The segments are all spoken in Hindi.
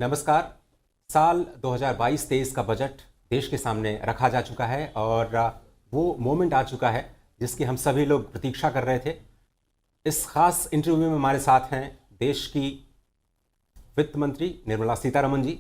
नमस्कार। साल 2022-23 का बजट देश के सामने रखा जा चुका है और वो मोमेंट आ चुका है जिसकी हम सभी लोग प्रतीक्षा कर रहे थे। इस खास इंटरव्यू में हमारे साथ हैं देश की वित्त मंत्री निर्मला सीतारमण जी।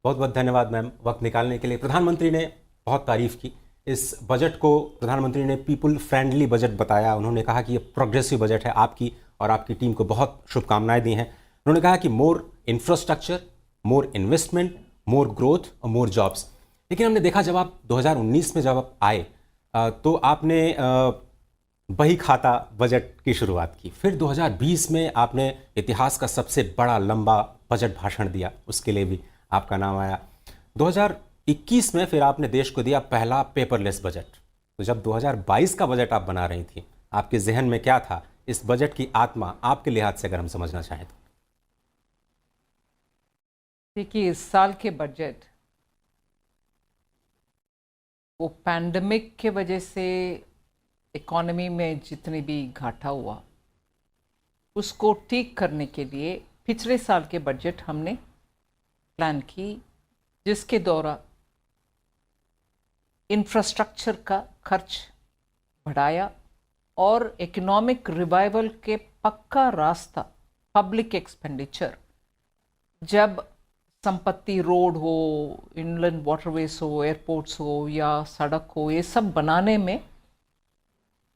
बहुत बहुत धन्यवाद मैम वक्त निकालने के लिए। प्रधानमंत्री ने बहुत तारीफ की इस बजट को। प्रधानमंत्री ने पीपल फ्रेंडली बजट बताया। उन्होंने कहा कि ये प्रोग्रेसिव बजट है। आपकी और आपकी टीम को बहुत शुभकामनाएं दी हैं। उन्होंने कहा कि मोर इंफ्रास्ट्रक्चर, मोर इन्वेस्टमेंट, मोर ग्रोथ और मोर जॉब्स। लेकिन हमने देखा जब आप 2019 में जब आप आए तो आपने बही खाता बजट की शुरुआत की। फिर 2020 में आपने इतिहास का सबसे बड़ा लंबा बजट भाषण दिया, उसके लिए भी आपका नाम आया। 2021 में फिर आपने देश को दिया पहला पेपरलेस बजट। तो जब 2022 का बजट आप बना रही थी, आपके जहन में क्या था? इस बजट की आत्मा आपके लिहाज से अगर हम समझना चाहें तो। देखिए, इस साल के बजट वो पैंडमिक के वजह से इकोनॉमी में जितनी भी घाटा हुआ उसको ठीक करने के लिए पिछले साल के बजट हमने प्लान की, जिसके द्वारा इंफ्रास्ट्रक्चर का खर्च बढ़ाया और इकोनॉमिक रिवाइवल के पक्का रास्ता पब्लिक एक्सपेंडिचर, जब संपत्ति रोड हो, इनलैंड वाटरवेज हो, एयरपोर्ट्स हो या सड़क हो, ये सब बनाने में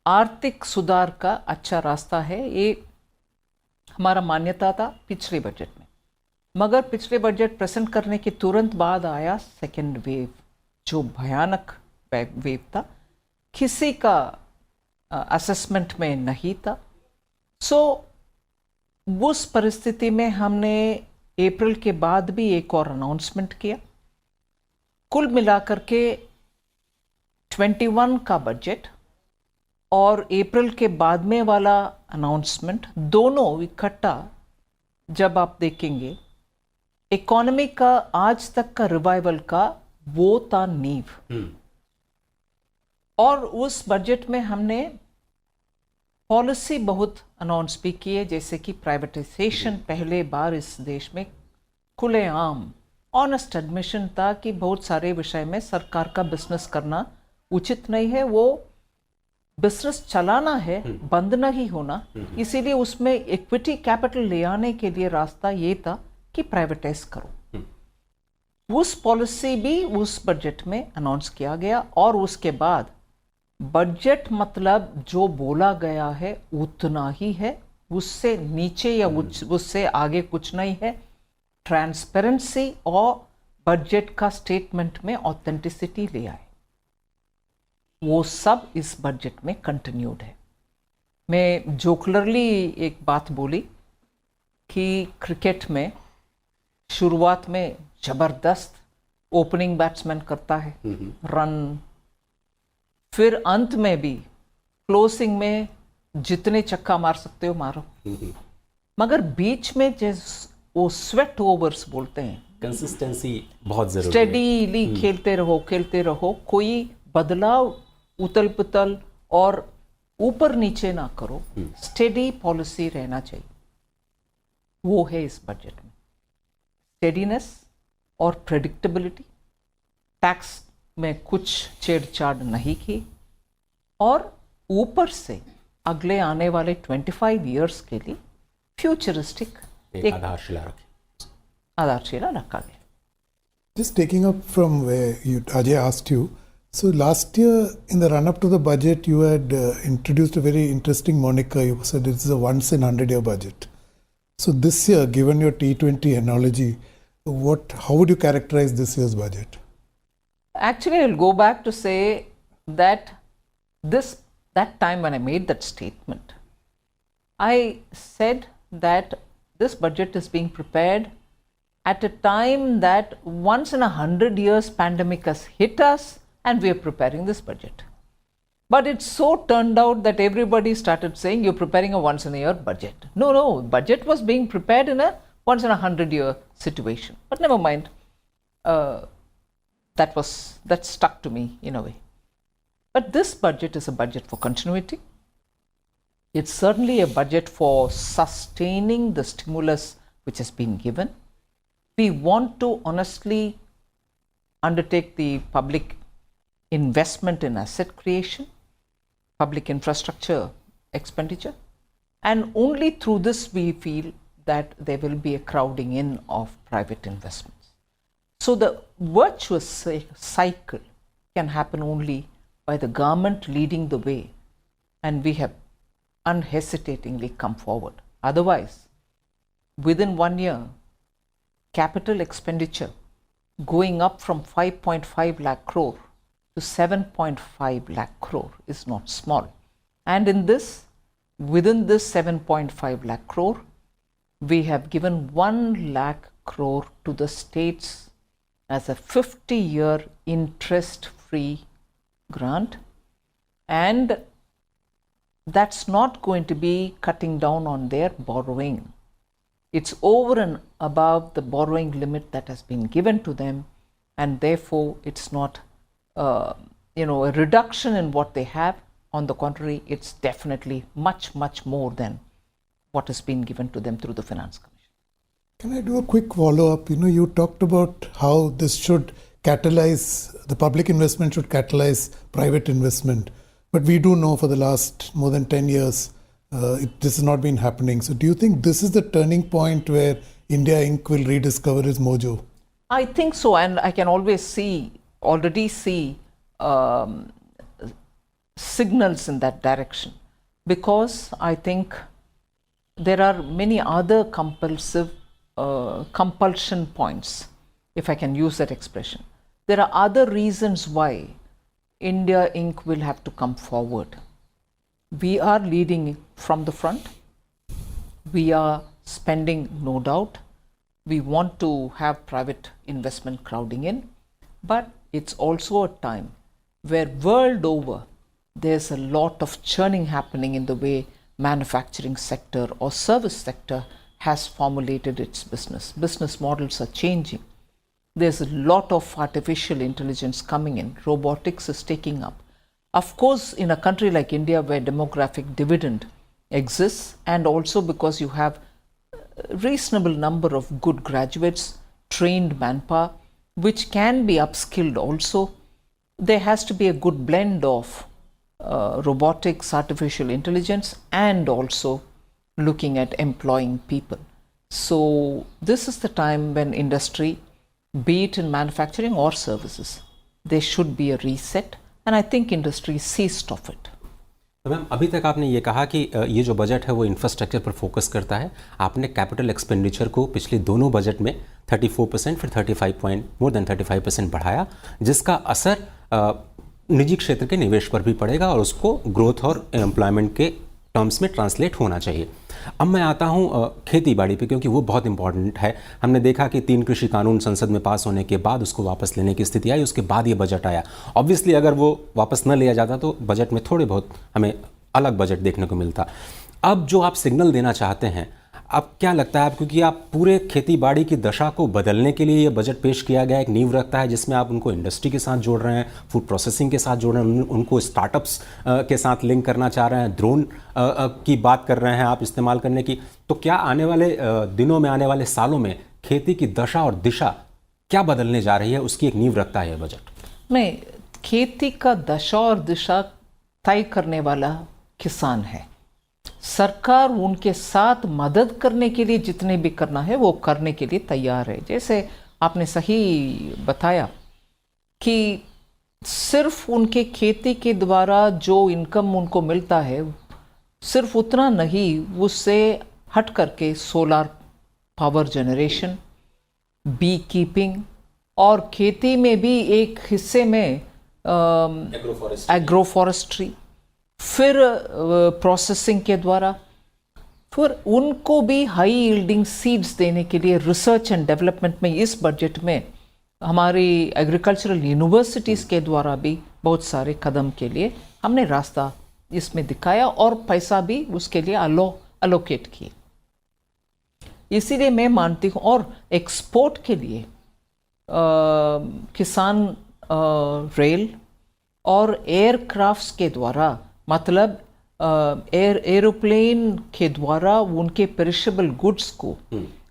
आर्थिक सुधार का अच्छा रास्ता है। ये हमारा मान्यता था पिछले बजट में। मगर पिछले बजट प्रेजेंट करने के तुरंत बाद आया सेकेंड वेव, जो भयानक वेव था। किसी का असेसमेंट में नहीं था। उस परिस्थिति में हमने अप्रैल के बाद भी एक और अनाउंसमेंट किया। कुल मिलाकर के 21 का बजट और अप्रैल के बाद में वाला अनाउंसमेंट दोनों इकट्ठा जब आप देखेंगे, इकोनॉमी का आज तक का रिवाइवल का वो था नींव। और उस बजट में हमने पॉलिसी बहुत अनाउंस भी किए, जैसे कि प्राइवेटाइजेशन। पहले बार इस देश में खुलेआम ऑनेस्ट एडमिशन था कि बहुत सारे विषय में सरकार का बिजनेस करना उचित नहीं है, वो बिजनेस चलाना है, बंद नहीं होना। इसीलिए उसमें इक्विटी कैपिटल ले आने के लिए रास्ता ये था कि प्राइवेटाइज करो। उस पॉलिसी भी उस बजट में अनाउंस किया गया। और उसके बाद बजट मतलब जो बोला गया है उतना ही है, उससे नीचे या उससे आगे कुछ नहीं है। ट्रांसपेरेंसी और बजट का स्टेटमेंट में ऑथेंटिसिटी ले आए, वो सब इस बजट में कंटिन्यूड है। मैं जोकलरली एक बात बोली कि क्रिकेट में शुरुआत में जबरदस्त ओपनिंग बैट्समैन करता है रन, फिर अंत में भी क्लोजिंग में जितने छक्का मार सकते हो मारो। मगर बीच में वो स्वेट ओवर्स बोलते हैं, कंसिस्टेंसी बहुत जरूरी है। स्टेडीली खेलते रहो, कोई बदलाव उतल पुतल और ऊपर नीचे ना करो, स्टेडी पॉलिसी रहना चाहिए। वो है इस बजट में स्टेडीनेस और प्रेडिक्टेबिलिटी। टैक्स में कुछ छेड़छाड़ नहीं की और ऊपर से अगले आने वाले 25 इयर्स के लिए फ्यूचरिस्टिक एक आधारशिला रखा गया। Just taking up from where Ajay asked you, so last year in the run-up to the budget, you had introduced a very interesting moniker. You said it's a once in 100-year budget. So this year, given your T20 analogy, how would you characterize this year's budget? Actually, I'll go back to say that that time when I made that statement, I said that this budget is being prepared at a time that once in 100 years pandemic has hit us and we are preparing this budget. But it so turned out that everybody started saying you're preparing a once in a year budget. No, budget was being prepared in a once in 100 year situation. But never mind. That stuck to me in a way. But this budget is a budget for continuity. It's certainly a budget for sustaining the stimulus which has been given. we want to honestly undertake the public investment in asset creation, public infrastructure expenditure, and only through this we feel that there will be a crowding in of private investments. So the virtuous cycle can happen only by the government leading the way, and we have unhesitatingly come forward. Otherwise, within 1 year, capital expenditure going up from 5.5 lakh crore to 7.5 lakh crore is not small. And in this, within this 7.5 lakh crore, we have given 1 lakh crore to the states as a 50-year interest-free grant, and that's not going to be cutting down on their borrowing. It's over and above the borrowing limit that has been given to them, and therefore it's not a reduction in what they have. On the contrary, it's definitely much, much more than what has been given to them through the Finance Commission. Can I do a quick follow-up? You talked about how this should catalyze, the public investment should catalyze private investment. But we do know for the last more than 10 years, this has not been happening. So do you think this is the turning point where India Inc. will rediscover its mojo? I think so, and I can already see signals in that direction, because I think there are many other compulsion points, if I can use that expression. There are other reasons why India Inc. will have to come forward. We are leading from the front. We are spending, no doubt. We want to have private investment crowding in, but it's also a time where world over there's a lot of churning happening in the way manufacturing sector or service sector has formulated its business. Business models are changing. There's a lot of artificial intelligence coming in. Robotics is taking up. Of course, in a country like India where demographic dividend exists, and also because you have a reasonable number of good graduates, trained manpower, which can be upskilled also, there has to be a good blend of robotics, artificial intelligence, and also looking at employing people. So this is the time when industry, be it in manufacturing or services, there should be a reset, and I think industry seized of it. तो मैम, अभी तक आपने ये कहा कि ये जो बजट है वो इंफ्रास्ट्रक्चर पर फोकस करता है. आपने कैपिटल एक्सपेंडिचर को पिछले दोनों बजट में 34% फिर मोर देन 35% बढ़ाया, जिसका असर निजी क्षेत्र के निवेश पर भी पड़ेगा और उसको ग्रोथ और एम्प्लॉयमेंट के टर्म्स में ट्रांसलेट होना चाहिए. अब मैं आता हूँ खेती बाड़ी पे, क्योंकि वो बहुत इंपॉर्टेंट है. हमने देखा कि 3 कृषि कानून संसद में पास होने के बाद उसको वापस लेने की स्थिति आई, उसके बाद ये बजट आया. ऑब्वियसली अगर वो वापस न लिया जाता तो बजट में थोड़े बहुत हमें अलग बजट देखने को मिलता. अब जो आप सिग्नल देना चाहते हैं, अब क्या लगता है आप, क्योंकि आप पूरे खेती बाड़ी की दशा को बदलने के लिए ये बजट पेश किया गया, एक नींव रखता है जिसमें आप उनको इंडस्ट्री के साथ जोड़ रहे हैं, फूड प्रोसेसिंग के साथ जोड़ रहे हैं, उनको स्टार्टअप्स के साथ लिंक करना चाह रहे हैं, ड्रोन की बात कर रहे हैं आप इस्तेमाल करने की. तो क्या आने वाले दिनों में, आने वाले सालों में खेती की दशा और दिशा क्या बदलने जा रही है, उसकी एक नींव रखता है यह बजट? नहीं, खेती का दशा और दिशा तय करने वाला किसान है. सरकार उनके साथ मदद करने के लिए जितने भी करना है वो करने के लिए तैयार है. जैसे आपने सही बताया कि सिर्फ उनके खेती के द्वारा जो इनकम उनको मिलता है सिर्फ उतना नहीं, उससे हट करके solar power generation, beekeeping, और खेती में भी एक हिस्से में एग्रोफॉरेस्ट्री, फिर प्रोसेसिंग के द्वारा, फिर उनको भी हाई यील्डिंग सीड्स देने के लिए रिसर्च एंड डेवलपमेंट में इस बजट में हमारी एग्रीकल्चरल यूनिवर्सिटीज़ के द्वारा भी बहुत सारे कदम के लिए हमने रास्ता इसमें दिखाया और पैसा भी उसके लिए अलोकेट किए. इसीलिए मैं मानती हूँ, और एक्सपोर्ट के लिए किसान रेल और एयरक्राफ्ट्स के द्वारा, मतलब एरोप्लेन के द्वारा उनके पेरिशेबल गुड्स को,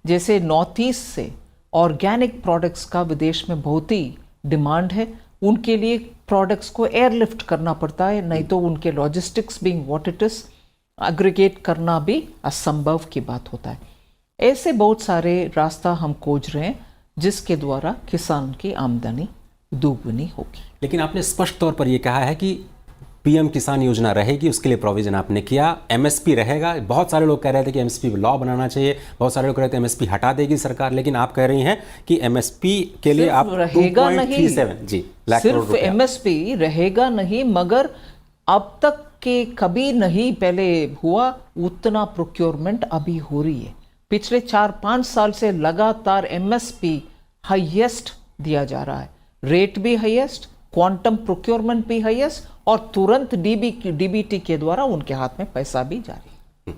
जैसे नॉर्थ ईस्ट से ऑर्गेनिक प्रोडक्ट्स का विदेश में बहुत ही डिमांड है, उनके लिए प्रोडक्ट्स को एयरलिफ्ट करना पड़ता है, नहीं तो उनके logistics being what it is, aggregate करना भी असंभव की बात होता है। ऐसे बहुत सारे रास्ता हम खोज रहे हैं जिसके द्वारा किसान की आमदनी दोगुनी होगी। लेकिन आपने स्पष्ट तौर पर यह कहा है कि पीएम किसान योजना रहेगी, उसके लिए प्रोविजन आपने किया, एमएसपी रहेगा। बहुत सारे लोग कह रहे थे कि एमएसपी लॉ बनाना चाहिए, बहुत सारे लोग कह रहे थे एमएसपी हटा देगी सरकार, लेकिन आप कह रही हैं कि एमएसपी के लिए आप रहेगा नहीं, 2.37 लाख करोड़ सिर्फ एमएसपी रहेगा नहीं, मगर अब तक के कभी नहीं पहले हुआ उतना प्रोक्योरमेंट अभी हो रही है। पिछले 4-5 साल से लगातार एमएसपी हाईएस्ट दिया जा रहा है, रेट भी हाईएस्ट, क्वांटम प्रोक्योरमेंट भी हाईएस्ट, और तुरंत डीबीटी के द्वारा उनके हाथ में पैसा भी जारी है।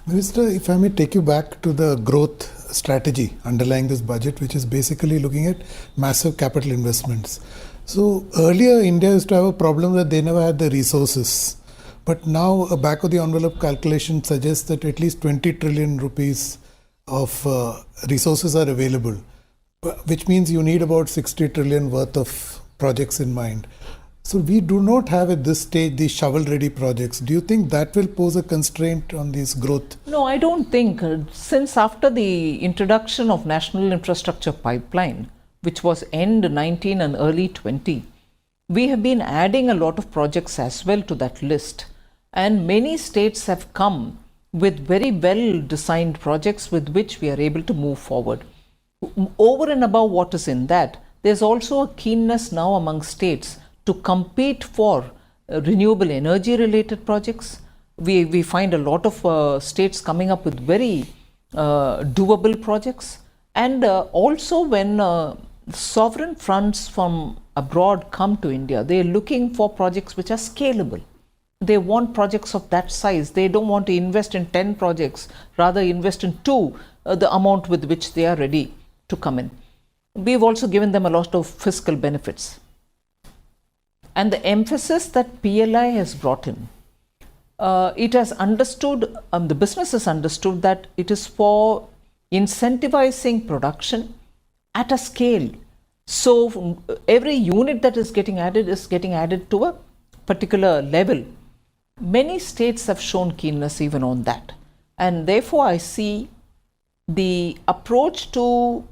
Minister, if I may take you back to the growth strategy underlying this budget, which is basically looking at massive capital investments. So earlier India used to have a problem that they never had the resources. But now a back of the envelope calculation suggests that at least 20 trillion rupees of resources are available, which means you need about 60 trillion worth of projects in mind. So we do not have at this stage these shovel-ready projects. Do you think that will pose a constraint on this growth? No, I don't think. Since after the introduction of National Infrastructure Pipeline, which was end 19 and early 20, we have been adding a lot of projects as well to that list. And many states have come with very well-designed projects with which we are able to move forward. Over and above what is in that, there's also a keenness now among states to compete for renewable energy related projects. We find a lot of states coming up with very doable projects, and also when sovereign funds from abroad come to India, they're looking for projects which are scalable. They want projects of that size. They don't want to invest in 10 projects, rather invest in 2, the amount with which they are ready to come in. We've also given them a lot of fiscal benefits. And the emphasis that PLI has brought in, it has understood, the business has understood that it is for incentivizing production at a scale. So every unit that is getting added to a particular level. Many states have shown keenness even on that. And therefore I see the approach to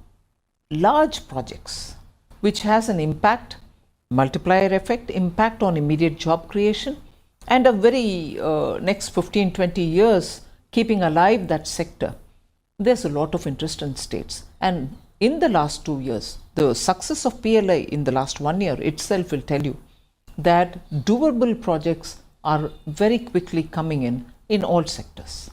large projects, which has an impact, multiplier effect, impact on immediate job creation, and a very next 15-20 years keeping alive that sector. There's a lot of interest in states, and in the last 2 years, the success of PLI in the last 1 year itself will tell you that doable projects are very quickly coming in all sectors.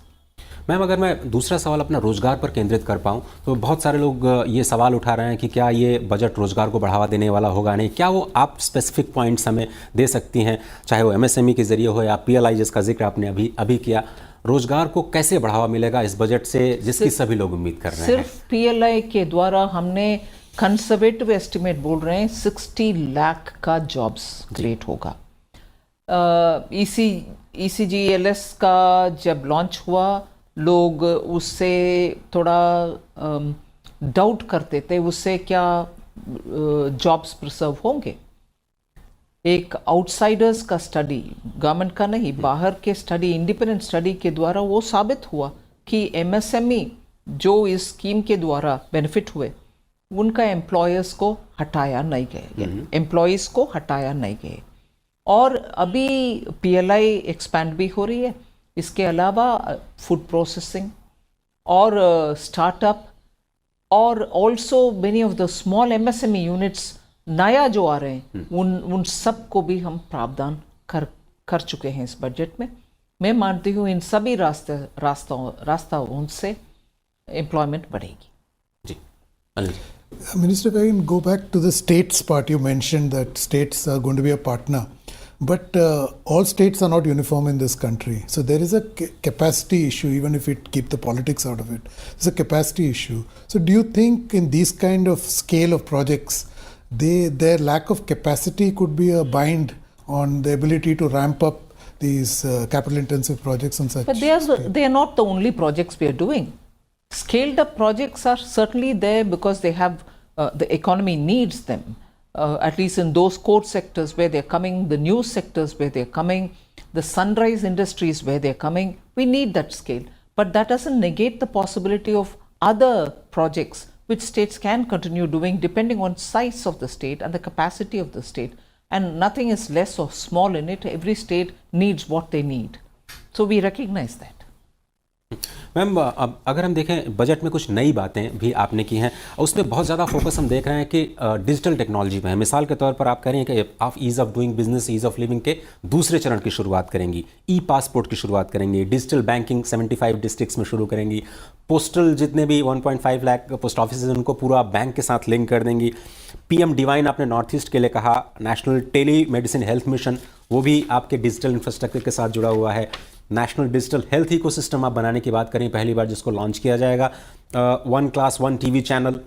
Ma'am, अगर मैं दूसरा सवाल अपना रोजगार पर केंद्रित कर पाऊँ तो बहुत सारे लोग ये सवाल उठा रहे हैं कि क्या ये बजट रोजगार को बढ़ावा देने वाला होगा नहीं। क्या वो आप स्पेसिफिक पॉइंट्स हमें दे सकती हैं, चाहे वो एमएसएमई के जरिए हो या पीएलआई जिसका जिक्र आपने अभी किया, रोजगार को कैसे बढ़ावा मिलेगा इस बजट से जिसकी सभी लोग उम्मीद कर रहे हैं? सिर्फ पीएलआई के द्वारा हमने कंजर्वेटिव एस्टिमेट बोल रहे हैं 60 लाख का जॉब्स क्रिएट होगा। ECGLS का जब लॉन्च हुआ लोग उससे थोड़ा डाउट करते थे, उससे क्या जॉब्स प्रिजर्व होंगे। एक आउटसाइडर्स का स्टडी, गवर्नमेंट का नहीं, बाहर के स्टडी, इंडिपेंडेंट स्टडी के द्वारा वो साबित हुआ कि एमएसएमई जो इस स्कीम के द्वारा बेनिफिट हुए उनका एम्प्लॉयर्स को हटाया नहीं गए, एम्प्लॉयज़ को हटाया नहीं गए। और अभी पीएलआई एक्सपैंड भी हो रही है। इसके अलावा फूड प्रोसेसिंग और स्टार्टअप और also many of the small MSME units नया जो आ रहे हैं उन सब को भी हम प्रावधान कर चुके हैं इस बजट में। मैं मानती हूँ इन सभी रास्ताओं से एम्प्लॉयमेंट बढ़ेगी। जी Anil. Minister, if I can go back to the states part, you mentioned that states are going to be a partner. But all states are not uniform in this country. So there is a capacity issue, even if we keep the politics out of it. It's a capacity issue. So do you think in these kind of scale of projects, their lack of capacity could be a bind on the ability to ramp up these capital intensive projects on such? But they are not the only projects we are doing. Scaled up projects are certainly there because they have the economy needs them, at least in those core sectors where they're coming, the new sectors where they're coming, the sunrise industries where they're coming. We need that scale, but that doesn't negate the possibility of other projects which states can continue doing depending on size of the state and the capacity of the state. And nothing is less or small in it. Every state needs what they need. So we recognize that. Ma'am, अब अगर हम देखें बजट में कुछ नई बातें भी आपने की हैं, उसमें बहुत ज़्यादा फोकस हम देख रहे हैं कि डिजिटल टेक्नोलॉजी में है। मिसाल के तौर पर आप कह रहे हैं कि आप ease of doing business, ease of living के दूसरे चरण की शुरुआत करेंगी, ई पासपोर्ट की शुरुआत करेंगी, डिजिटल बैंकिंग 75 डिस्ट्रिक्ट्स में शुरू करेंगी, पोस्टल जितने भी 1.5 लाख पोस्ट ऑफिस हैं उनको पूरा बैंक के साथ लिंक कर देंगी। PM डिवाइन आपने नॉर्थ ईस्ट के लिए कहा, national telemedicine health mission वो भी आपके डिजिटल इंफ्रास्ट्रक्चर के साथ जुड़ा हुआ है। नेशनल डिजिटल हेल्थ इकोसिस्टम आप बनाने की बात करें, पहली बार जिसको लॉन्च किया जाएगा। 1 क्लास 1 TV चैनल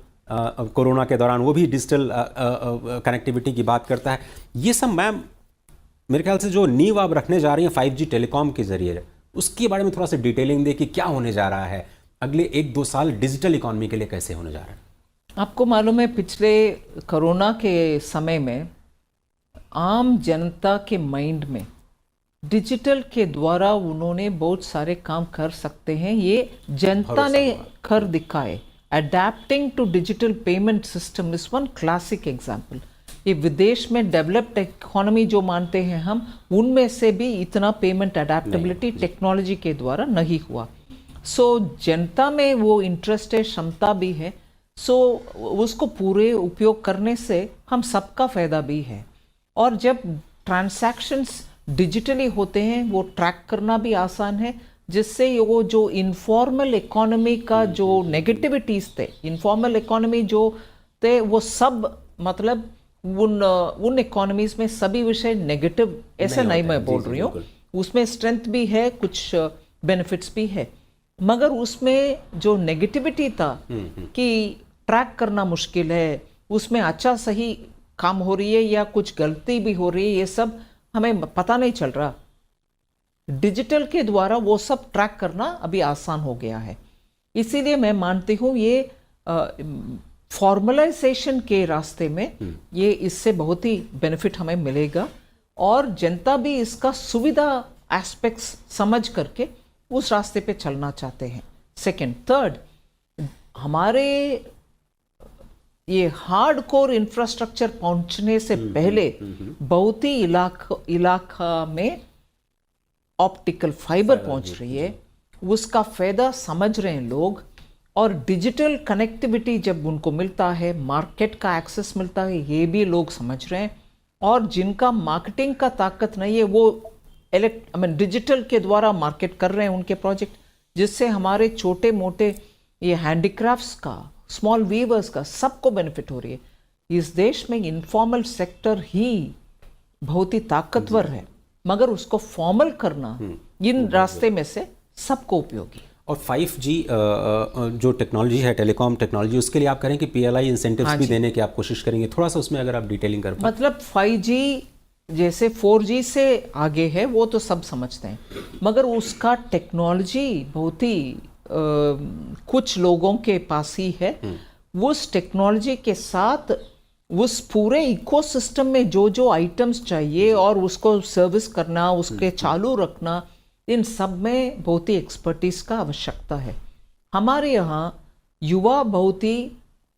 कोरोना के दौरान वो भी डिजिटल कनेक्टिविटी की बात करता है। ये सब मैम मेरे ख्याल से जो नींव आप रखने जा रही हैं 5G टेलीकॉम के जरिए, उसके बारे में थोड़ा सा डिटेलिंग दे कि क्या होने जा रहा है, अगले 1-2 साल डिजिटल इकॉनमी के लिए कैसे होने जा रहा है। आपको मालूम है पिछले कोरोना के समय में आम जनता के माइंड में डिजिटल के द्वारा उन्होंने बहुत सारे काम कर सकते हैं, ये जनता ने कर दिखाए। Adapting to digital payment system is one classic example. ये विदेश में डेवलप्ड इकोनॉमी जो मानते हैं हम, उनमें से भी इतना पेमेंट अडेप्टेबिलिटी टेक्नोलॉजी के द्वारा नहीं हुआ। सो जनता में वो इंटरेस्ट है, क्षमता भी है, सो उसको पूरे उपयोग करने से हम सबका फ़ायदा भी है। और जब ट्रांसैक्शंस डिजिटली होते हैं वो ट्रैक करना भी आसान है, जिससे वो जो इनफॉर्मल इकोनॉमी का जो नेगेटिविटीज़ थे, इनफॉर्मल इकोनॉमी जो थे वो सब मतलब उन इकोनॉमीज़ में सभी विषय नेगेटिव ऐसा नहीं मैं बोल रही हूँ, उसमें स्ट्रेंथ भी है, कुछ बेनिफिट्स भी है, मगर उसमें जो नेगेटिविटी था कि ट्रैक करना मुश्किल है, उसमें अच्छा सही काम हो रही है या कुछ गलती भी हो रही है, ये सब हमें पता नहीं चल रहा। डिजिटल के द्वारा वो सब ट्रैक करना अभी आसान हो गया है। इसीलिए मैं मानती हूँ ये फॉर्मलाइजेशन के रास्ते में ये इससे बहुत ही बेनिफिट हमें मिलेगा और जनता भी इसका सुविधा एस्पेक्ट्स समझ करके उस रास्ते पे चलना चाहते हैं। सेकंड, थर्ड, हमारे ये हार्ड कोर इंफ्रास्ट्रक्चर पहुंचने से पहले बहुत ही इलाका में ऑप्टिकल फाइबर पहुंच रही है, उसका फायदा समझ रहे हैं लोग। और डिजिटल कनेक्टिविटी जब उनको मिलता है, मार्केट का एक्सेस मिलता है, ये भी लोग समझ रहे हैं। और जिनका मार्केटिंग का ताकत नहीं है वो डिजिटल के द्वारा मार्केट कर रहे हैं उनके प्रोजेक्ट, जिससे हमारे छोटे मोटे ये हैंडीक्राफ्ट्स का, स्मॉल वीवर्स का सबको बेनिफिट हो रही है। इस देश में इनफॉर्मल सेक्टर ही बहुत ही ताकतवर है, मगर उसको फॉर्मल करना इन रास्ते में से सबको उपयोगी। और 5G जो टेक्नोलॉजी है, टेलीकॉम टेक्नोलॉजी, उसके लिए आप करें कि PLI इंसेंटिव्स भी देने की आप कोशिश करेंगे, थोड़ा सा उसमें अगर आप डिटेलिंग कर पाएं। मतलब 5G जैसे 4G से आगे है वो तो सब समझते हैं, मगर उसका टेक्नोलॉजी बहुत ही कुछ लोगों के पास ही है। उस टेक्नोलॉजी के साथ उस पूरे इकोसिस्टम में जो जो आइटम्स चाहिए और उसको सर्विस करना, उसके चालू रखना, इन सब में बहुत ही एक्सपर्टीज का आवश्यकता है। हमारे यहाँ युवा बहुत ही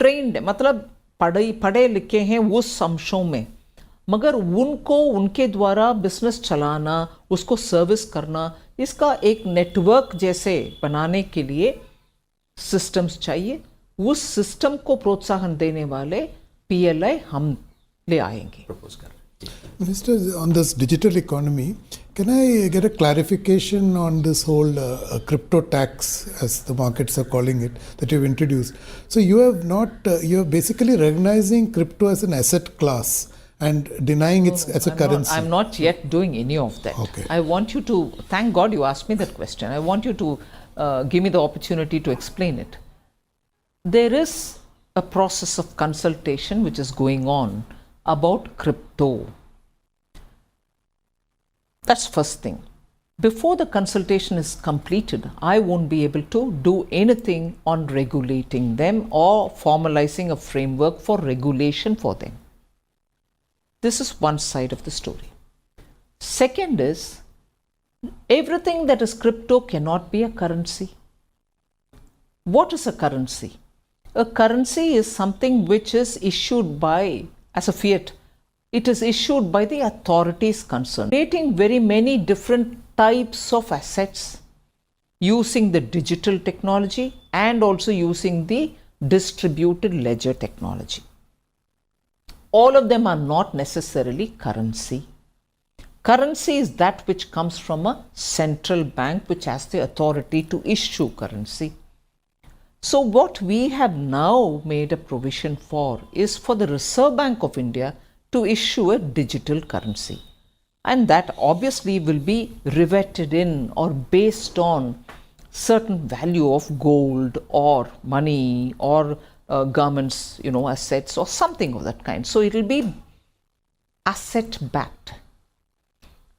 ट्रेंड है, मतलब पढ़े लिखे हैं उस अंशों में, मगर उनको उनके द्वारा बिजनेस चलाना, उसको सर्विस करना, इसका एक नेटवर्क जैसे बनाने के लिए सिस्टम्स चाहिए। उस सिस्टम को प्रोत्साहन देने वाले PLI हम ले आएंगे। प्रपोज कर रहे हैं। Minister, on this digital economy, can I get a clarification on this whole crypto tax, as the markets are calling it, that you've introduced? So you have not, you're basically recognizing crypto as an asset class and denying it as a currency. I'm not yet doing any of that. Okay. I want you to, thank God you asked me that question. I want you to give me the opportunity to explain it. There is a process of consultation which is going on about crypto. That's first thing. Before the consultation is completed, I won't be able to do anything on regulating them or formalizing a framework for regulation for them. This is one side of the story. Second is, everything that is crypto cannot be a currency. What is a currency? A currency is something which is issued by, as a fiat, it is issued by the authorities concerned, creating very many different types of assets using the digital technology and also using the distributed ledger technology. All of them are not necessarily currency. Currency is that which comes from a central bank which has the authority to issue currency. So what we have now made a provision for is for the Reserve Bank of India to issue a digital currency. And that obviously will be riveted in or based on certain value of gold or money or government's, assets or something of that kind. So it will be asset backed.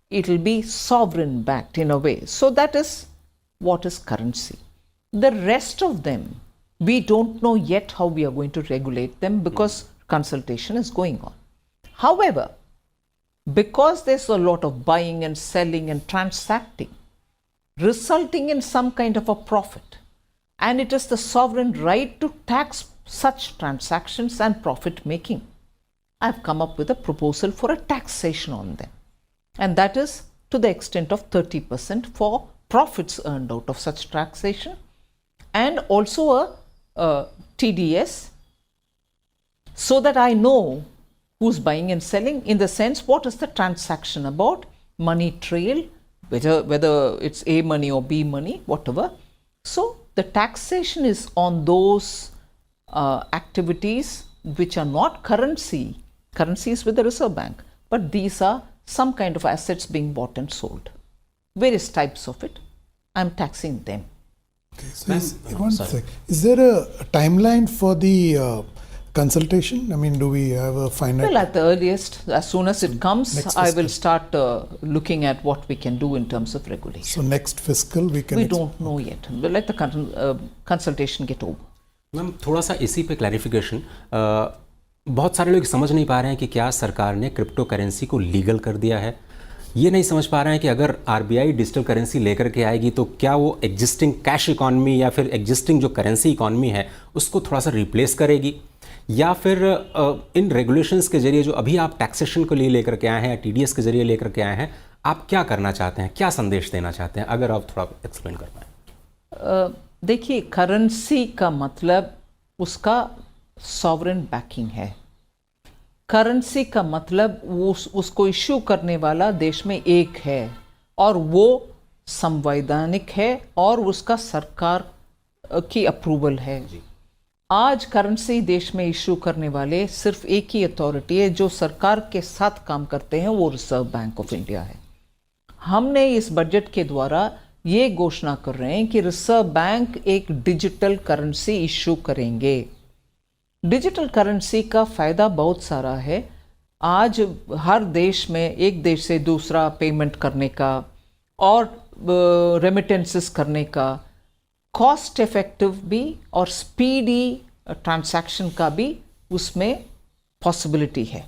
It will be sovereign backed in a way. So that is what is currency. The rest of them, we don't know yet how we are going to regulate them because consultation is going on. However, because there's a lot of buying and selling and transacting, resulting in some kind of a profit, and it is the sovereign right to tax such transactions and profit making, I've come up with a proposal for a taxation on them. And that is to the extent of 30% for profits earned out of such taxation, and also a TDS, so that I know who's buying and selling, in the sense what is the transaction about, money trail, whether it's A money or B money, whatever. So the taxation is on those activities which are not currency. Currency is with the Reserve Bank, but these are some kind of assets being bought and sold. Various types of it. I'm taxing them. Okay, so is there a timeline for the consultation? I mean, do we have a finite? Well, at the earliest, as soon as it comes, I will start looking at what we can do in terms of regulation. So next fiscal we can. We don't know yet. We'll let the consultation get over. Ma'am थोड़ा सा इसी पे क्लैरिफिकेशन, बहुत सारे लोग समझ नहीं पा रहे हैं कि क्या सरकार ने क्रिप्टो करेंसी को लीगल कर दिया है। ये नहीं समझ पा रहे हैं कि अगर आरबीआई डिजिटल करेंसी लेकर के आएगी तो क्या वो एग्जिस्टिंग कैश इकॉनमी या फिर एग्जिस्टिंग जो करेंसी इकॉनमी है उसको थोड़ा सा रिप्लेस करेगी, या फिर इन रेगुलेशंस के जरिए जो अभी आप टैक्सेशन को लिए लेकर के आए हैं या टीडीएस के जरिए लेकर के आए हैं, आप क्या करना चाहते हैं, क्या संदेश देना चाहते हैं, अगर आप थोड़ा एक्सप्लेन कर पाएँ। देखिए, करेंसी का मतलब उसका सॉवरेन बैकिंग है। करेंसी का मतलब उसको इश्यू करने वाला देश में एक है और वो संवैधानिक है और उसका सरकार की अप्रूवल है। आज करेंसी देश में इश्यू करने वाले सिर्फ एक ही अथॉरिटी है जो सरकार के साथ काम करते हैं, वो रिजर्व बैंक ऑफ इंडिया है। हमने इस बजट के द्वारा ये घोषणा कर रहे हैं कि रिजर्व बैंक एक डिजिटल करेंसी इश्यू करेंगे। डिजिटल करेंसी का फ़ायदा बहुत सारा है। आज हर देश में एक देश से दूसरा पेमेंट करने का और रेमिटेंसेस करने का, कॉस्ट इफेक्टिव भी और स्पीडी ट्रांजैक्शन का भी उसमें पॉसिबिलिटी है।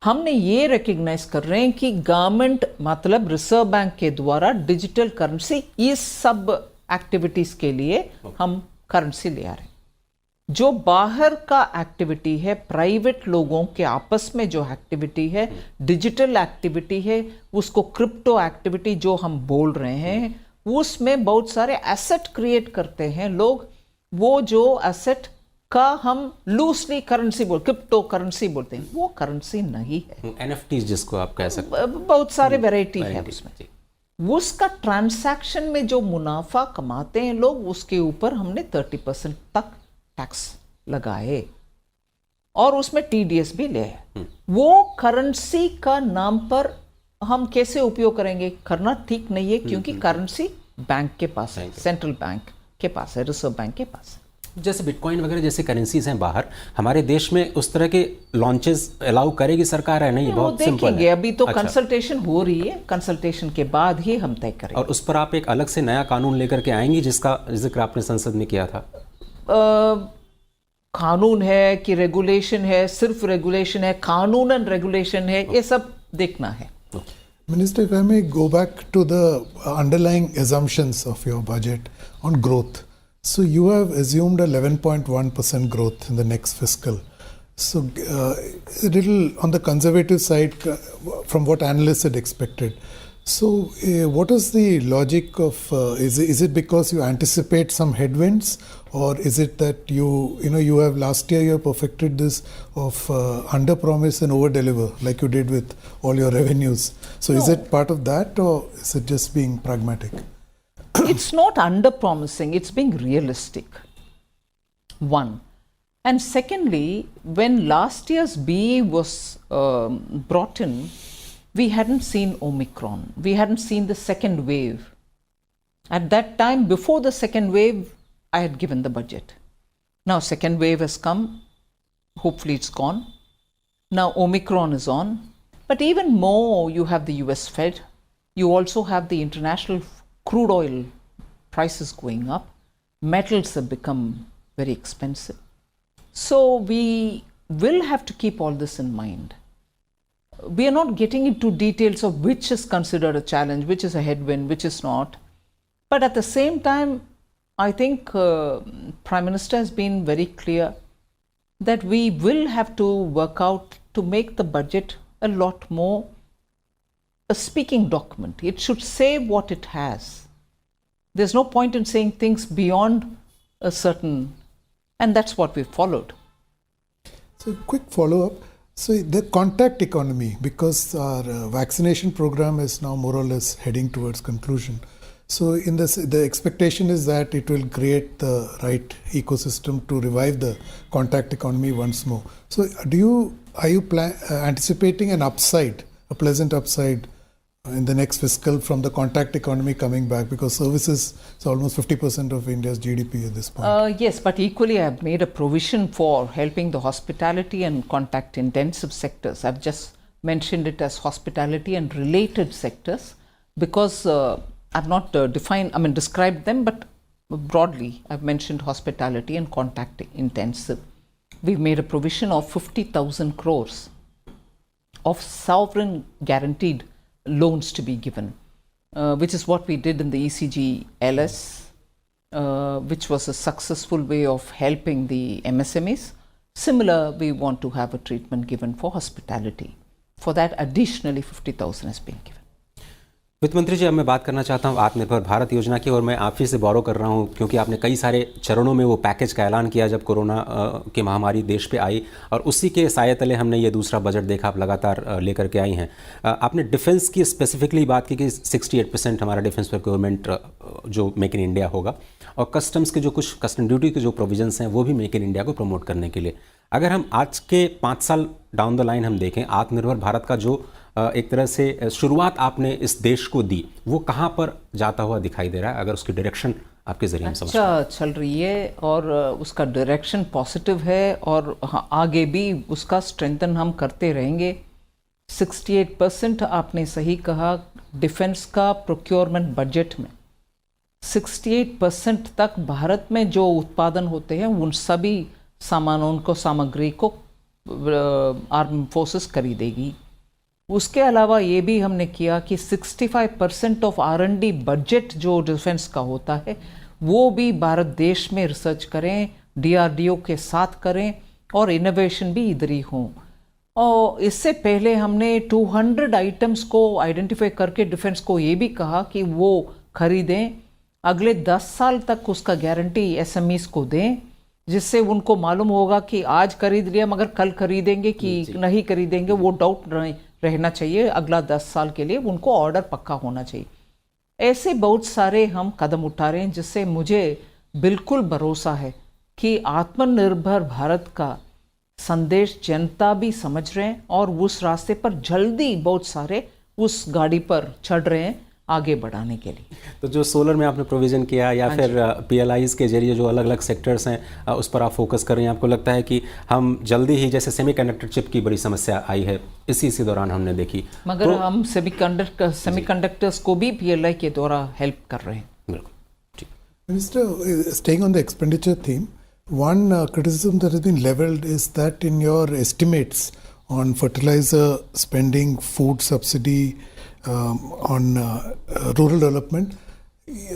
हमने ये रिकग्नाइज कर रहे हैं कि गवर्नमेंट मतलब रिजर्व बैंक के द्वारा डिजिटल करेंसी इस सब एक्टिविटीज़ के लिए हम करेंसी ले आ रहे हैं। जो बाहर का एक्टिविटी है, प्राइवेट लोगों के आपस में जो एक्टिविटी है, डिजिटल एक्टिविटी है, उसको क्रिप्टो एक्टिविटी जो हम बोल रहे हैं, उसमें बहुत सारे एसेट क्रिएट करते हैं लोग। वो जो एसेट का हम लूजली करेंसी क्रिप्टो करेंसी बोलते हैं, वो करेंसी नहीं है। एनएफटी जिसको आप कह सकते हैं, बहुत सारे वैरायटी है उसमें। उसका ट्रांसैक्शन में जो मुनाफा कमाते हैं लोग, उसके ऊपर हमने 30% तक टैक्स लगाए और उसमें टीडीएस भी ले। वो करेंसी का नाम पर हम कैसे उपयोग करेंगे, करना ठीक नहीं है, क्योंकि करेंसी बैंक के पास है, सेंट्रल बैंक के पास है, रिजर्व बैंक के पास है। जैसे बिटकॉइन वगैरह जैसे करेंसीज हैं बाहर, हमारे देश में उस तरह के लॉन्चेस अलाउ करेगी सरकार है? नहीं, वो बहुत सिंपल देखेंगे, है। अभी तो अच्छा। कंसल्टेशन हो रही है, कंसल्टेशन के बाद ही हम तय करेंगे। और उस पर आप एक अलग से नया कानून लेकर के आएंगी जिसका जिक्र आपने संसद में किया था? कानून है कि रेगुलेशन है, सिर्फ रेगुलेशन है, कानूनन रेगुलेशन है, ये सब देखना है। Minister, if I may go back to the underlying assumptions of your budget on growth. So you have assumed a 11.1% growth in the next fiscal. So a little on the conservative side from what analysts had expected. So what is the logic of, is it because you anticipate some headwinds, or is it that you have last year you have perfected this of under promise and over deliver like you did with all your revenues? So is it part of that, or is it just being pragmatic? It's not under promising, it's being realistic. One. And secondly, when last year's BE was brought in, we hadn't seen Omicron. We hadn't seen the second wave. At that time, before the second wave, I had given the budget. Now, second wave has come. Hopefully, it's gone. Now, Omicron is on. But even more, you have the US Fed. You also have the international crude oil prices going up. Metals have become very expensive. So, we will have to keep all this in mind. We are not getting into details of which is considered a challenge, which is a headwind, which is not. But at the same time, I think Prime Minister has been very clear that we will have to work out to make the budget a lot more a speaking document. It should say what it has. There's no point in saying things beyond a certain, and that's what we followed. So quick follow-up. So the contact economy, because our vaccination program is now more or less heading towards conclusion. So in this, the expectation is that it will create the right ecosystem to revive the contact economy once more. So are you anticipating an upside, a pleasant upside in the next fiscal from the contact economy coming back, because services is almost 50% of India's GDP at this point? Yes, but equally I have made a provision for helping the hospitality and contact intensive sectors. I've just mentioned it as hospitality and related sectors because I've not described them, but broadly I've mentioned hospitality and contact intensive. We've made a provision of 50,000 crores of sovereign guaranteed loans to be given, which is what we did in the ECG LS, which was a successful way of helping the MSMEs. Similar, we want to have a treatment given for hospitality. For that, additionally 50,000 has been given. वित्त मंत्री जी, अब मैं बात करना चाहता हूँ आत्मनिर्भर भारत योजना की, और मैं आप ही से बोरो कर रहा हूँ क्योंकि आपने कई सारे चरणों में वो पैकेज का ऐलान किया जब कोरोना की महामारी देश पे आई, और उसी के साये तले हमने ये दूसरा बजट देखा, आप लगातार लेकर के आई हैं। आपने डिफेंस की स्पेसिफिकली बात की कि 68% हमारा डिफेंस प्रोक्योरमेंट जो मेक इन इंडिया होगा, और कस्टम्स के जो कुछ कस्टम ड्यूटी के जो प्रोविजंस हैं वो भी मेक इन इंडिया को प्रमोट करने के लिए। अगर हम आज के 5 साल डाउन द लाइन हम देखें, आत्मनिर्भर भारत का जो एक तरह से शुरुआत आपने इस देश को दी, वो कहाँ पर जाता हुआ दिखाई दे रहा है, अगर उसकी डायरेक्शन आपके जरिए हम समझ? अच्छा चल रही है और उसका डायरेक्शन पॉजिटिव है, और आगे भी उसका स्ट्रेंथन हम करते रहेंगे। 68% आपने सही कहा, डिफेंस का प्रोक्योरमेंट बजट में 68% तक भारत में जो उत्पादन होते हैं उन सभी सामानों को, सामग्री को आर्म फोर्सेस खरीदेगी। उसके अलावा ये भी हमने किया कि 65% ऑफ R&D बजट जो डिफेंस का होता है वो भी भारत देश में रिसर्च करें, DRDO के साथ करें, और इनोवेशन भी इधर ही हों। और इससे पहले हमने 200 आइटम्स को आइडेंटिफाई करके डिफेंस को ये भी कहा कि वो खरीदें, अगले 10 साल तक उसका गारंटी SMEs को दें, जिससे उनको मालूम होगा कि आज खरीद लिया मगर कल खरीदेंगे कि नहीं खरीदेंगे, वो डाउट रहना चाहिए। अगला 10 साल के लिए उनको ऑर्डर पक्का होना चाहिए। ऐसे बहुत सारे हम कदम उठा रहे हैं जिससे मुझे बिल्कुल भरोसा है कि आत्मनिर्भर भारत का संदेश जनता भी समझ रहे हैं और उस रास्ते पर जल्दी बहुत सारे उस गाड़ी पर चढ़ रहे हैं। आगे बढ़ाने के लिए। तो जो सोलर में आपने प्रोविज़न किया या फिर PLIs के जरिए जो अलग अलग सेक्टर्स हैं उस पर आप फोकस कर रहे हैं, आपको लगता है कि हम जल्दी ही, जैसे सेमीकंडक्टर चिप की बड़ी समस्या आई है इसी दौरान हमने देखी, मगर तो हम सेमीकंडक्टर्स को भी PLI के द्वारा हेल्प कर रहे हैं। बिल्कुल ठीक। Minister, staying on the expenditure theme, one criticism that has been leveled is that in your estimates on fertilizer spending, food subsidy, on rural development,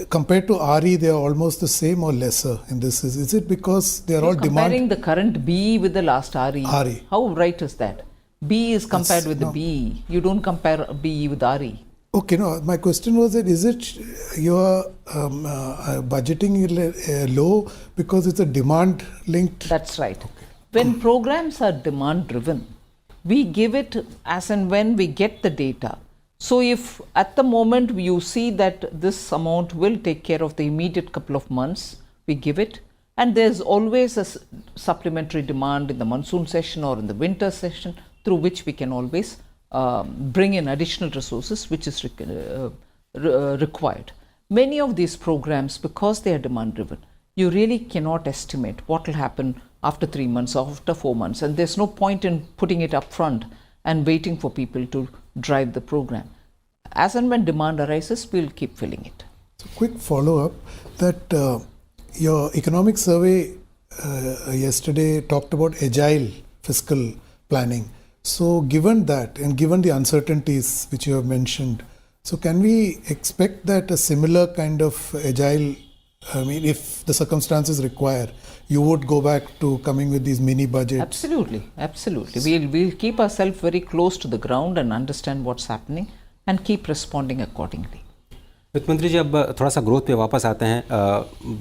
compared to RE, they are almost the same or lesser in this. Is it because they are all comparing the current BE with the last RE? RE. How right is that? BE is compared with the BE. You don't compare BE with RE. Okay, no, my question was that is it your budgeting low because it's a demand linked? That's right. When programs are demand driven, we give it as and when we get the data. So if at the moment you see that this amount will take care of the immediate couple of months, we give it. And there's always a supplementary demand in the monsoon session or in the winter session through which we can always bring in additional resources which is required. Many of these programs, because they are demand driven, you really cannot estimate what will happen after 3 months or after 4 months, and there's no point in putting it up front and waiting for people to drive the program. As and when demand arises, we'll keep filling it. So quick follow-up that your economic survey yesterday talked about agile fiscal planning. So given that and given the uncertainties which you have mentioned, so can we expect that a similar kind of agile, I mean, if the circumstances require, you would go back to coming with these mini budgets? Absolutely, absolutely. We'll keep ourselves very close to the ground and understand what's happening and keep responding accordingly. वित्त मंत्री जी, अब थोड़ा सा ग्रोथ पे वापस आते हैं।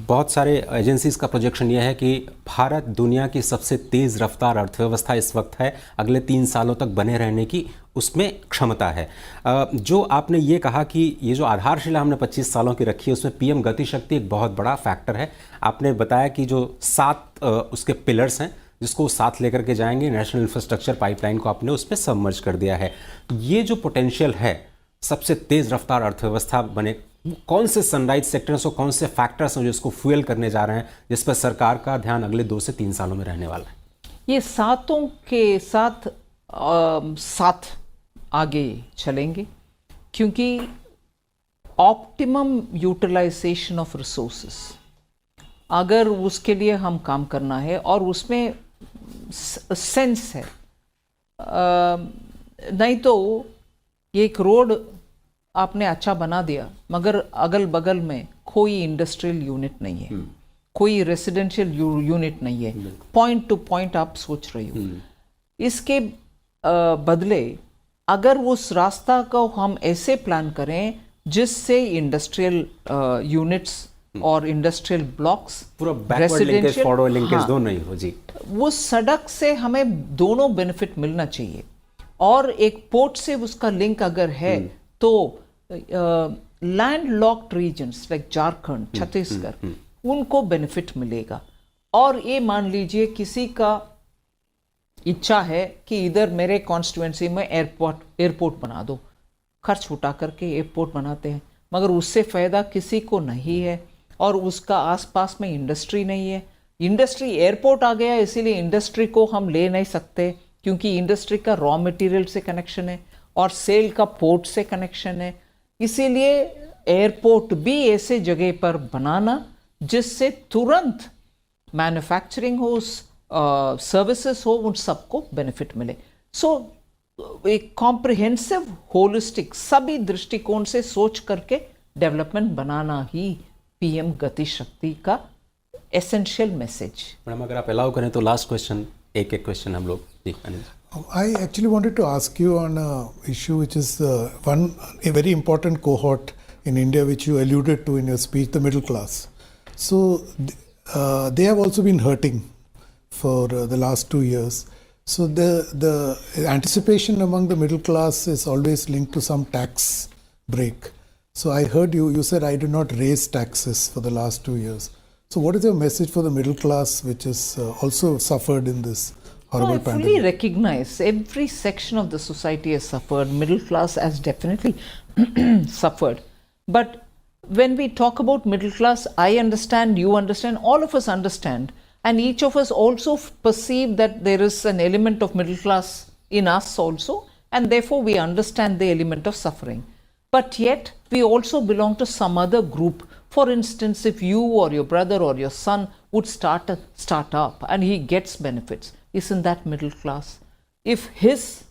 बहुत सारे एजेंसीज का प्रोजेक्शन यह है कि भारत दुनिया की सबसे तेज़ रफ्तार अर्थव्यवस्था इस वक्त है, अगले 3 सालों तक बने रहने की उसमें क्षमता है। जो आपने ये कहा कि ये जो आधारशिला हमने 25 सालों की रखी है उसमें PM गति शक्ति एक बहुत बड़ा फैक्टर है। आपने बताया कि जो 7 उसके पिलर्स हैं जिसको साथ लेकर के जाएंगे, नेशनल इंफ्रास्ट्रक्चर पाइपलाइन को आपने उसमें सबमर्ज कर दिया है। ये जो पोटेंशियल है सबसे तेज़ रफ्तार अर्थव्यवस्था बने, कौन से सनराइज सेक्टर्स और कौन से फैक्टर्स हैं जो इसको फ्यूल करने जा रहे हैं, जिस पर सरकार का ध्यान अगले 2 से 3 सालों में रहने वाला है? ये सातों के साथ आगे चलेंगे, क्योंकि ऑप्टिमम यूटिलाइजेशन ऑफ रिसोर्सेस, अगर उसके लिए हम काम करना है और उसमें सेंस है, नहीं तो एक रोड आपने अच्छा बना दिया मगर अगल बगल में कोई इंडस्ट्रियल यूनिट नहीं है, कोई रेसिडेंशियल यूनिट नहीं है, पॉइंट टू पॉइंट आप सोच रहे हो। इसके बदले अगर उस रास्ता को हम ऐसे प्लान करें जिससे इंडस्ट्रियल यूनिट्स और इंडस्ट्रियल ब्लॉक्स, पूरा बैकवर्ड लिंकेज, फॉरवर्ड लिंकेज दोनों ही हो जी, वो सड़क से हमें दोनों बेनिफिट मिलना चाहिए। और एक पोर्ट से उसका लिंक अगर है तो landlocked regions like Jharkhand, Chhattisgarh, उनको बेनिफिट मिलेगा। और ये मान लीजिए किसी का इच्छा है कि इधर मेरे कॉन्स्टिट्यूएंसी में एयरपोर्ट बना दो, खर्च उठा करके एयरपोर्ट बनाते हैं, मगर उससे फ़ायदा किसी को नहीं है और उसका आसपास में इंडस्ट्री नहीं है। इंडस्ट्री, एयरपोर्ट आ गया इसीलिए इंडस्ट्री को हम ले नहीं सकते, क्योंकि इंडस्ट्री का रॉ मटेरियल से कनेक्शन है और सेल का पोर्ट से कनेक्शन है। इसीलिए एयरपोर्ट भी ऐसे जगह पर बनाना जिससे तुरंत मैन्युफैक्चरिंग हो, सर्विसेज हो, उन सबको बेनिफिट मिले। सो एक कॉम्प्रिहेंसिव, होलिस्टिक, सभी दृष्टिकोण से सोच करके डेवलपमेंट बनाना ही PM गति शक्ति का एसेंशियल मैसेज। मैडम अगर आप अलाउ करें तो लास्ट क्वेश्चन, एक क्वेश्चन हम लोग। I actually wanted to ask you on an issue which is a very important cohort in India which you alluded to in your speech, the middle class. So they have also been hurting for the last 2 years. So the anticipation among the middle class is always linked to some tax break. So I heard you said I did not raise taxes for the last 2 years. So what is your message for the middle class which has also suffered in this horrible pandemic? I fully recognize every section of the society has suffered. Middle class has definitely suffered. But when we talk about middle class, I understand, you understand, all of us understand, and each of us also perceive that there is an element of middle class in us also, and therefore we understand the element of suffering. But yet we also belong to some other group. For instance, if you or your brother or your son would start a startup and he gets benefits, isn't that middle class? If his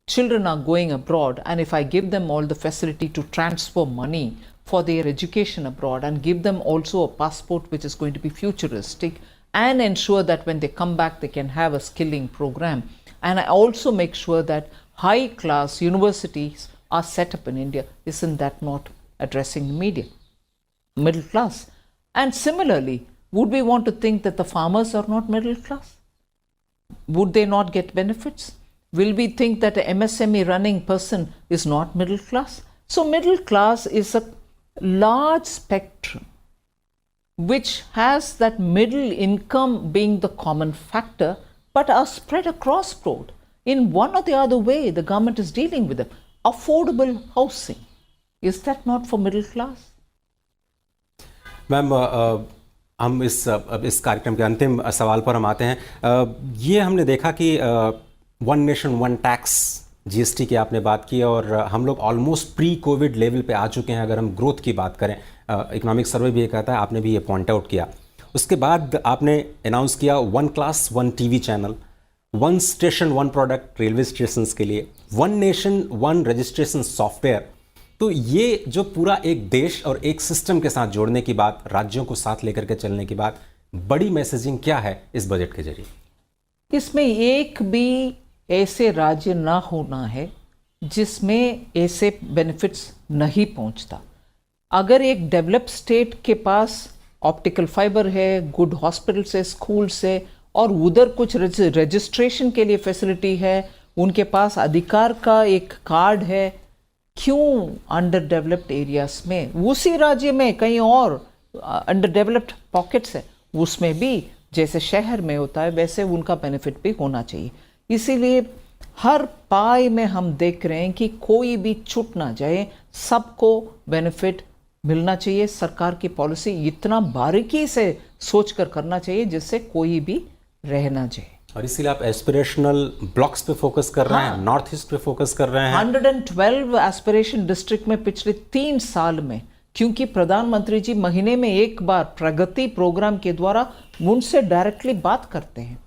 children are going abroad and if I give them all the facility to transfer money for their education abroad and give them also a passport which is going to be futuristic and ensure that when they come back they can have a skilling program, and I also make sure that high class universities are set up in India, isn't that not addressing the middle class? And similarly, would we want to think that the farmers are not middle class? Would they not get benefits? Will we think that an MSME running person is not middle class? So middle class is a large spectrum which has that middle income being the common factor, but are spread across broad. In one or the other way, the government is dealing with them. Affordable housing, is that not for middle class? Ma'am हम इस कार्यक्रम के अंतिम सवाल पर हम आते हैं। ये हमने देखा कि one nation one tax GST की आपने बात की और हम लोग ऑलमोस्ट प्री कोविड लेवल पे आ चुके हैं अगर हम ग्रोथ की बात करें। इकोनॉमिक सर्वे भी ये कहता है, आपने भी ये पॉइंट आउट किया। उसके बाद आपने अनाउंस किया one class one TV channel, one station one product railway station के लिए, one nation one registration software. तो ये जो पूरा एक देश और एक सिस्टम के साथ जोड़ने की बात, राज्यों को साथ लेकर के चलने की बात, बड़ी मैसेजिंग क्या है इस बजट के जरिए? इसमें एक भी ऐसे राज्य ना होना है जिसमें ऐसे बेनिफिट्स नहीं पहुंचता। अगर एक डेवलप्ड स्टेट के पास ऑप्टिकल फाइबर है, गुड हॉस्पिटल्स है, स्कूल्स है और उधर कुछ रजिस्ट्रेशन के लिए फैसिलिटी है, उनके पास अधिकार का एक कार्ड है, क्यों अंडर डेवलप्ड एरियाज में, उसी राज्य में कहीं और अंडर डेवलप्ड पॉकेट्स है, उसमें भी जैसे शहर में होता है वैसे उनका बेनिफिट भी होना चाहिए। इसीलिए हर पाई में हम देख रहे हैं कि कोई भी छूट ना जाए, सबको बेनिफिट मिलना चाहिए। सरकार की पॉलिसी इतना बारीकी से सोच कर करना चाहिए जिससे कोई भी रह ना जाए। और इसीलिए आप एस्पिरेशनल ब्लॉक्स पे फोकस कर रहे हैं, नॉर्थ ईस्ट पे फोकस कर रहे हैं। 112 एस्पिरेशन डिस्ट्रिक्ट में पिछले 3 साल में, क्योंकि प्रधानमंत्री जी महीने में एक बार प्रगति प्रोग्राम के द्वारा उनसे डायरेक्टली बात करते हैं।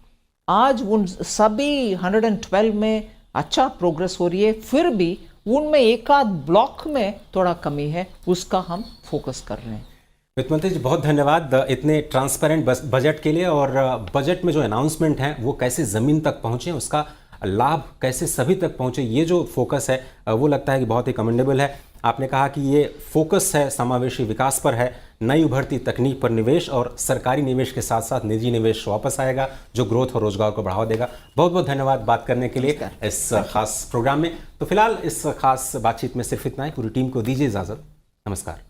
आज उन सभी 112 में अच्छा प्रोग्रेस हो रही है, फिर भी उनमें एक आध ब्लॉक में थोड़ा कमी है, उसका हम फोकस कर रहे हैं। वित्त मंत्री जी बहुत धन्यवाद इतने ट्रांसपेरेंट बजट के लिए, और बजट में जो अनाउंसमेंट हैं वो कैसे ज़मीन तक पहुँचे, उसका लाभ कैसे सभी तक पहुँचे, ये जो फोकस है वो लगता है कि बहुत ही कमेंडेबल है। आपने कहा कि ये फोकस है समावेशी विकास पर है, नई उभरती तकनीक पर निवेश और सरकारी निवेश के साथ साथ निजी निवेश वापस आएगा जो ग्रोथ और रोजगार को बढ़ावा देगा। बहुत बहुत धन्यवाद बात करने के लिए इस खास प्रोग्राम में। तो फिलहाल इस खास बातचीत में सिर्फ इतना ही। पूरी टीम को दीजिए इजाज़त। नमस्कार।